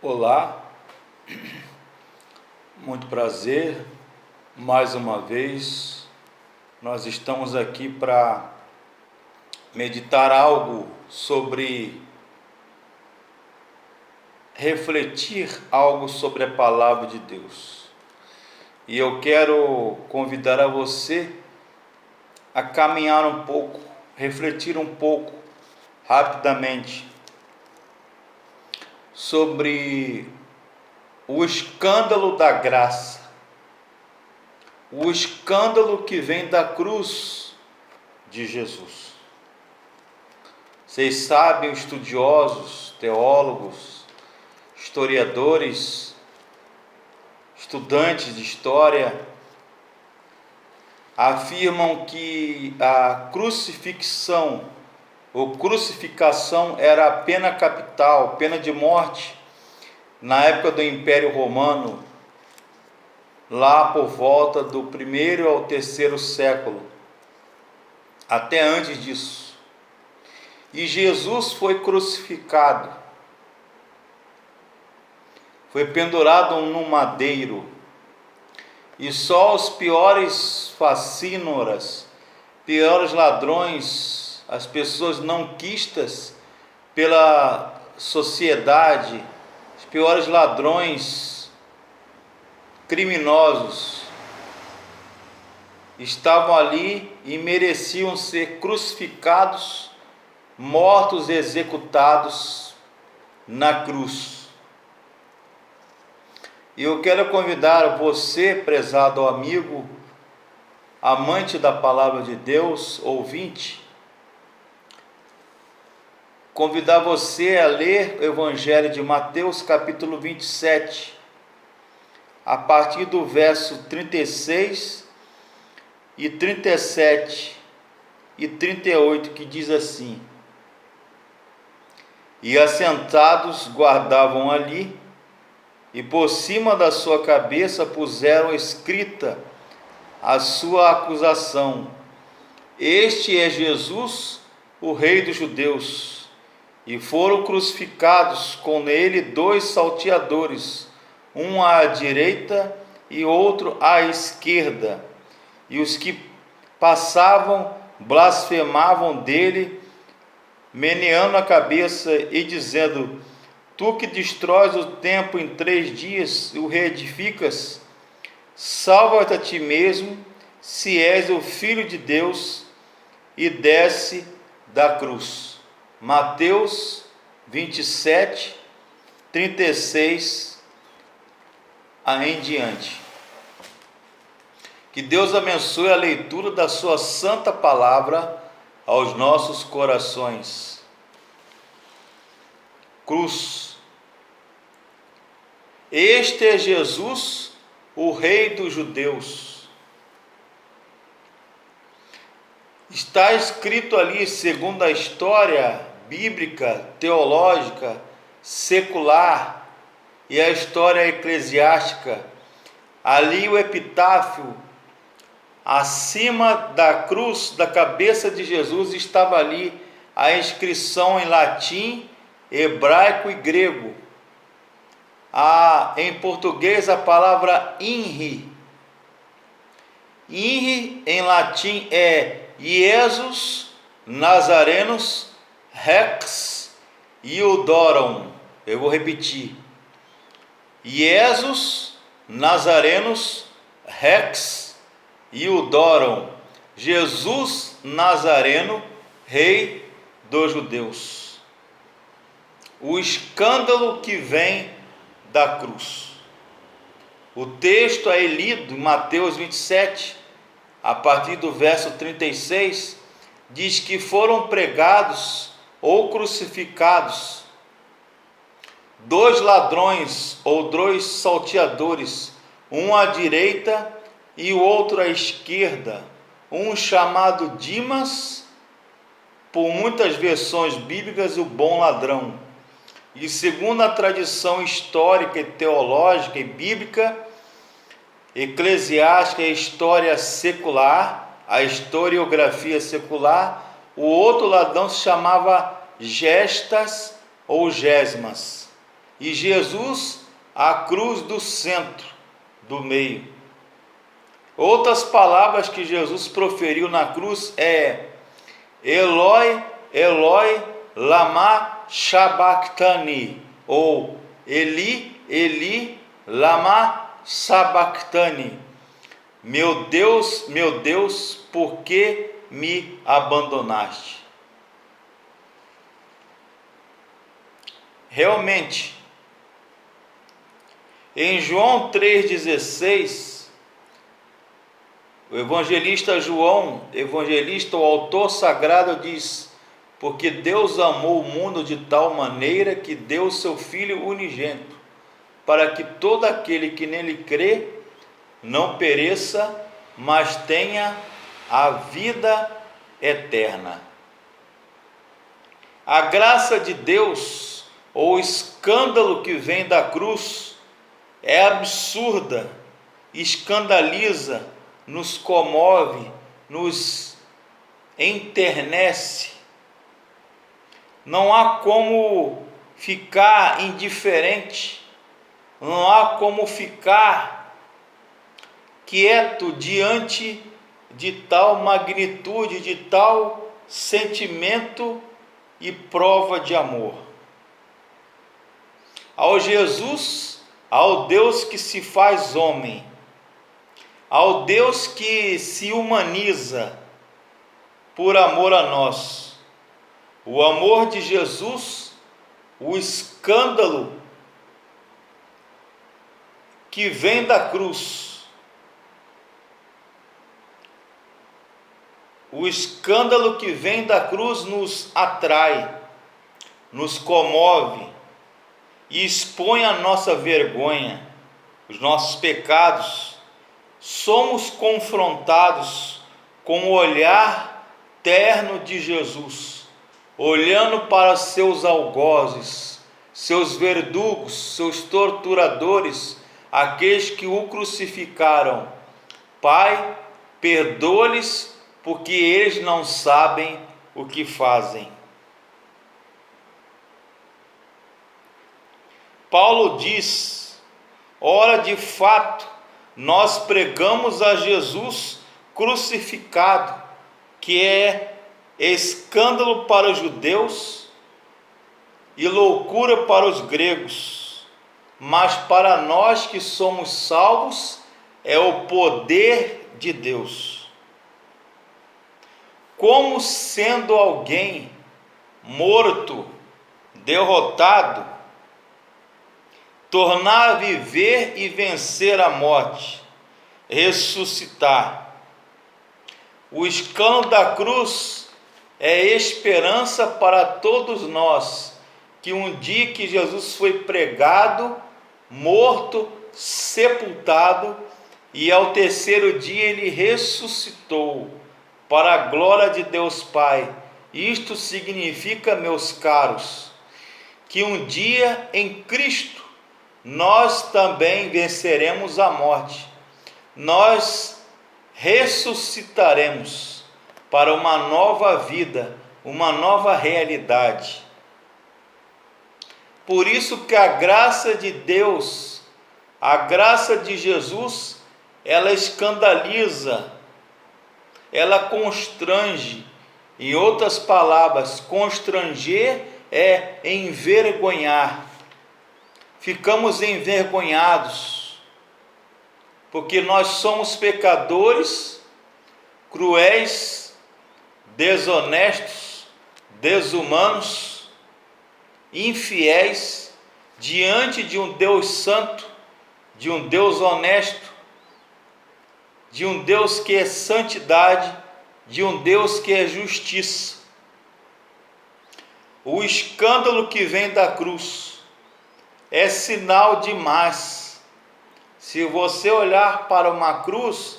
Olá, muito prazer, mais uma vez nós estamos aqui para meditar algo refletir algo sobre a palavra de Deus. E eu quero convidar a você a caminhar um pouco, refletir um pouco, rapidamente, sobre o escândalo da graça, o escândalo que vem da cruz de Jesus. Vocês sabem, estudiosos, teólogos, historiadores, estudantes de história, afirmam que a crucificação era a pena capital, pena de morte, na época do Império Romano, lá por volta do 1º ao 3º século, até antes disso. E Jesus foi crucificado, foi pendurado num madeiro, e só os piores facínoras, piores ladrões, as pessoas não quistas pela sociedade, os piores ladrões, criminosos, estavam ali e mereciam ser crucificados, mortos e executados na cruz. E eu quero convidar você, prezado amigo, amante da palavra de Deus, ouvinte, convidar você a ler o Evangelho de Mateus, capítulo 27, a partir do verso 36 e 37 e 38, que diz assim: E assentados guardavam ali, e por cima da sua cabeça puseram escrita a sua acusação: Este é Jesus, o Rei dos Judeus. E foram crucificados com ele 2 salteadores, um à direita e outro à esquerda. E os que passavam blasfemavam dele, meneando a cabeça e dizendo: Tu que destróis o templo em 3 dias e o reedificas, salva-te a ti mesmo, se és o Filho de Deus, e desce da cruz. Mateus 27, 36 em diante. Que Deus abençoe a leitura da sua santa palavra aos nossos corações. Cruz. Este é Jesus, o Rei dos Judeus. Está escrito ali, segundo a história bíblica, teológica, secular e a história eclesiástica, ali o epitáfio, acima da cruz, da cabeça de Jesus, estava ali a inscrição em latim, hebraico e grego. Em português a palavra INRI. INRI em latim é Iesus Nazarenus Rex Iudorum. Eu vou repetir: Iesus Nazarenus Rex Iudorum. Jesus Nazareno, Rei dos Judeus. O escândalo que vem da cruz. O texto é lido em Mateus 27, a partir do verso 36, diz que foram pregados ou crucificados 2 ladrões ou 2 salteadores, um à direita e o outro à esquerda, um chamado Dimas, por muitas versões bíblicas, o bom ladrão. E segundo a tradição histórica e teológica e bíblica, eclesiástica e história secular, a historiografia secular, o outro ladrão se chamava Gestas ou Gesmas. e Jesus a cruz do centro, do meio. Outras palavras que Jesus proferiu na cruz é: Eloi, Eloi, lama sabachthani, ou Eli, Eli, lama sabachthani. Meu Deus, por que me abandonaste? Realmente, em João 3,16, o evangelista João, o autor sagrado, diz: porque Deus amou o mundo de tal maneira que deu seu Filho unigênito, para que todo aquele que nele crê não pereça, mas tenha a vida eterna. A graça de Deus, ou o escândalo que vem da cruz, é absurda, escandaliza, nos comove, nos enternece. Não há como ficar indiferente, não há como ficar quieto diante de tal magnitude, de tal sentimento e prova de amor. Ao Jesus, ao Deus que se faz homem, ao Deus que se humaniza por amor a nós, o amor de Jesus, o escândalo que vem da cruz, o escândalo que vem da cruz nos atrai, nos comove e expõe a nossa vergonha, os nossos pecados. Somos confrontados com o olhar terno de Jesus, olhando para seus algozes, seus verdugos, seus torturadores, aqueles que o crucificaram. Pai, perdoa-lhes, porque eles não sabem o que fazem. Paulo diz: ora, de fato, nós pregamos a Jesus crucificado, que é escândalo para os judeus e loucura para os gregos, mas para nós que somos salvos é o poder de Deus. Como sendo alguém morto, derrotado, tornar a viver e vencer a morte, ressuscitar. O escândalo da cruz é esperança para todos nós, que um dia que Jesus foi pregado, morto, sepultado, e ao terceiro dia ele ressuscitou, para a glória de Deus Pai. Isto significa, meus caros, que um dia em Cristo nós também venceremos a morte. Nós ressuscitaremos para uma nova vida, uma nova realidade. Por isso que a graça de Deus, a graça de Jesus, ela escandaliza, ela constrange. Em outras palavras, constranger é envergonhar. Ficamos envergonhados, porque nós somos pecadores, cruéis, desonestos, desumanos, infiéis, diante de um Deus santo, de um Deus honesto, de um Deus que é santidade, de um Deus que é justiça. O escândalo que vem da cruz é sinal de mais. Se você olhar para uma cruz,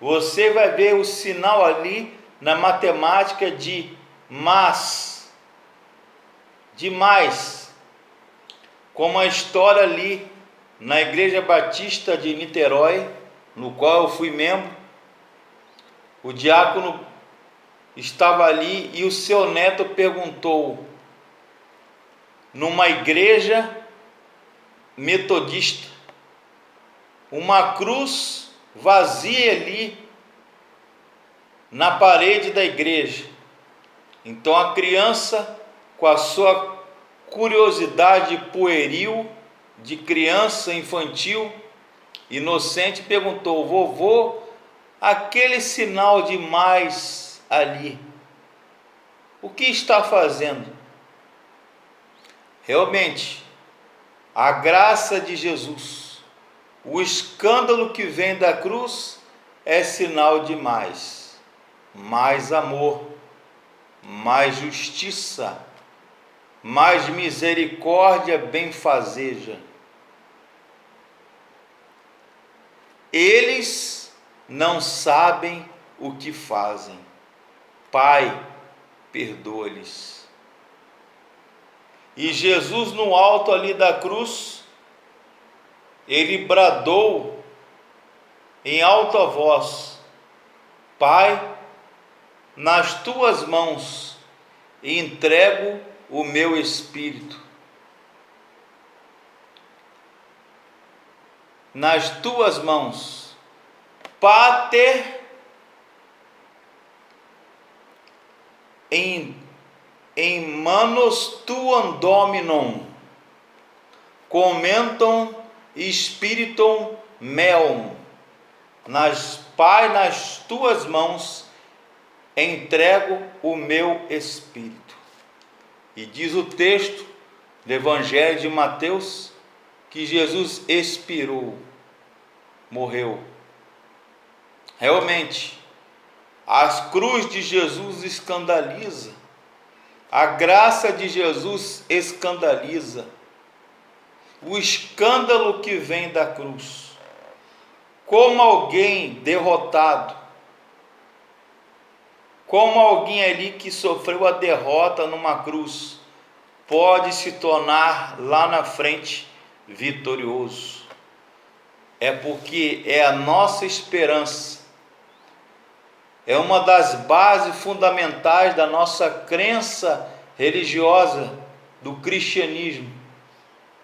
você vai ver o sinal ali na matemática de mais, como a história ali na Igreja Batista de Niterói, no qual eu fui membro. O diácono estava ali e o seu neto perguntou, numa igreja metodista, uma cruz vazia ali na parede da igreja. Então a criança, com a sua curiosidade pueril, de criança infantil, inocente, perguntou: vovô, aquele sinal de mais ali, o que está fazendo? Realmente, a graça de Jesus, o escândalo que vem da cruz é sinal de mais amor, mais justiça, mais misericórdia benfazeja. Eles não sabem o que fazem. Pai, perdoa-lhes. E Jesus, no alto ali da cruz, ele bradou em alta voz: Pai, nas tuas mãos entrego o meu espírito. Nas tuas mãos, Pater in manos tuam Dominum, comentam Spiritum meum. Pai, nas tuas mãos entrego o meu espírito. E diz o texto do Evangelho de Mateus que Jesus expirou, morreu. Realmente, a cruz de Jesus escandaliza, a graça de Jesus escandaliza, o escândalo que vem da cruz. Como alguém derrotado, como alguém ali que sofreu a derrota numa cruz, pode se tornar lá na frente vitorioso? É porque é a nossa esperança, é uma das bases fundamentais da nossa crença religiosa, do cristianismo,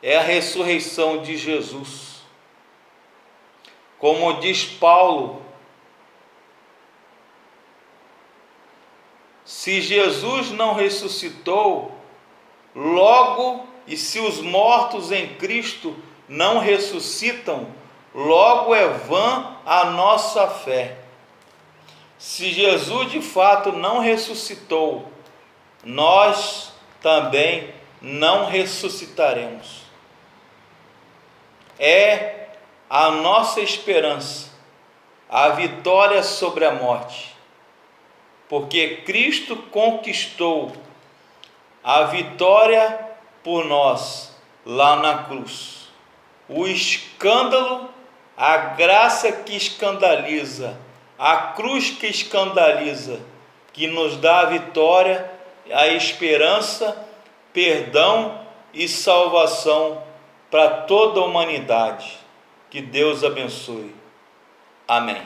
é a ressurreição de Jesus. Como diz Paulo, se Jesus não ressuscitou, logo, e se os mortos em Cristo não ressuscitam, logo é vã a nossa fé. Se Jesus de fato não ressuscitou, nós também não ressuscitaremos. É a nossa esperança, a vitória sobre a morte, porque Cristo conquistou a vitória por nós lá na cruz. O escândalo, a graça que escandaliza, a cruz que escandaliza, que nos dá a vitória, a esperança, perdão e salvação para toda a humanidade. Que Deus abençoe. Amém.